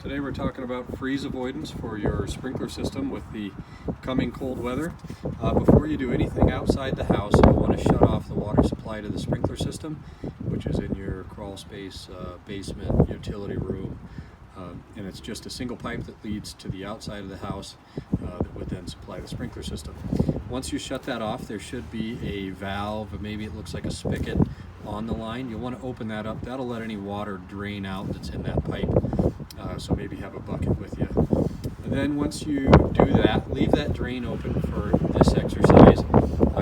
Today we're talking about freeze avoidance for your sprinkler system with the coming cold weather. Before you do anything outside the house, you'll want to shut off the water supply to the sprinkler system, which is in your crawl space, basement, utility room, and it's just a single pipe that leads to the outside of the house that would then supply the sprinkler system. Once you shut that off, there should be a valve, maybe it looks like a spigot on the line. You'll want to open that up. That'll let any water drain out that's in that pipe. So maybe have a bucket with you. And then once you do that, leave that drain open for this exercise.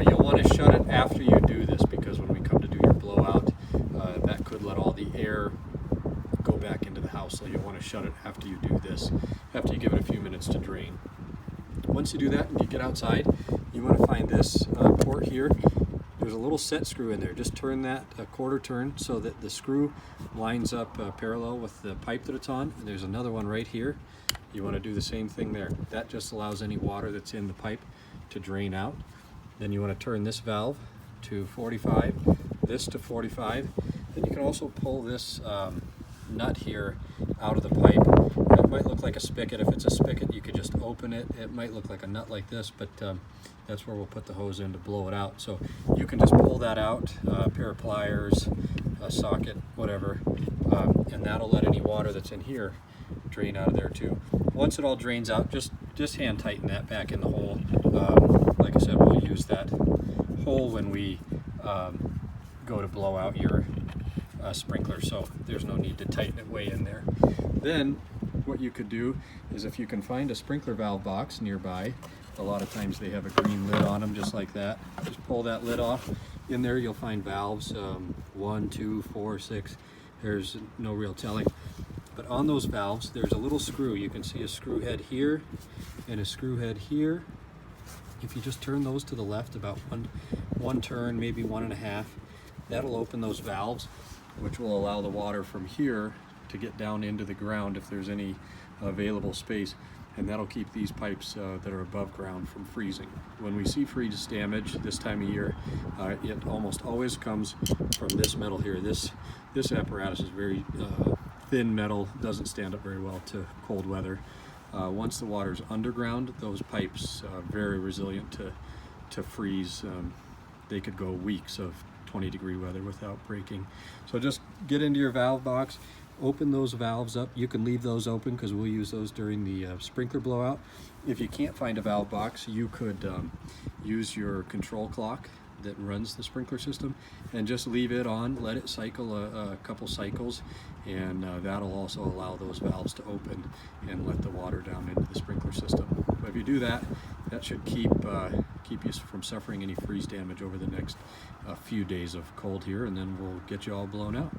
You'll want to shut it after you do this, because when we come to do your blowout, that could let all the air go back into the house. So you'll want to shut it after you do this, after you give it a few minutes to drain. Once you do that and you get outside, you want to find this port here. There's a little set screw in there. Just turn that a quarter turn so that the screw lines up parallel with the pipe that it's on. And there's another one right here. You want to do the same thing there. That just allows any water that's in the pipe to drain out. Then you want to turn this valve to 45, this to 45. Then you can also pull this nut here out of the pipe. It might look like a spigot. If it's a spigot, you could just open it. It might look like a nut like this, but that's where we'll put the hose in to blow it out. So you can just pull that out, a pair of pliers, a socket, whatever, and that'll let any water that's in here drain out of there too. Once it all drains out, just hand tighten that back in the hole. Like I said, we'll use that hole when we go to blow out your sprinkler, so there's no need to tighten it way in there. Then what you could do is, if you can find a sprinkler valve box nearby, a lot of times they have a green lid on them just like that. Just pull that lid off. In there you'll find valves, 1, 2, 4, 6. There's no real telling. But on those valves there's a little screw. You can see a screw head here and a screw head here. If you just turn those to the left about one turn, maybe 1.5, that'll open those valves, which will allow the water from here to get down into the ground if there's any available space, and that'll keep these pipes that are above ground from freezing. When we see freeze damage this time of year, it almost always comes from this metal here. This apparatus is very thin metal, doesn't stand up very well to cold weather. Once the water's underground, those pipes are very resilient to freeze. They could go weeks of 20-degree weather without breaking. So just get into your valve box, open those valves up. You can leave those open because we'll use those during the sprinkler blowout. If you can't find a valve box, you could use your control clock that runs the sprinkler system and just leave it on, let it cycle a couple cycles, and that'll also allow those valves to open and let the water down into the sprinkler system. But if you do that, that should keep you from suffering any freeze damage over the next few days of cold here, and then we'll get you all blown out.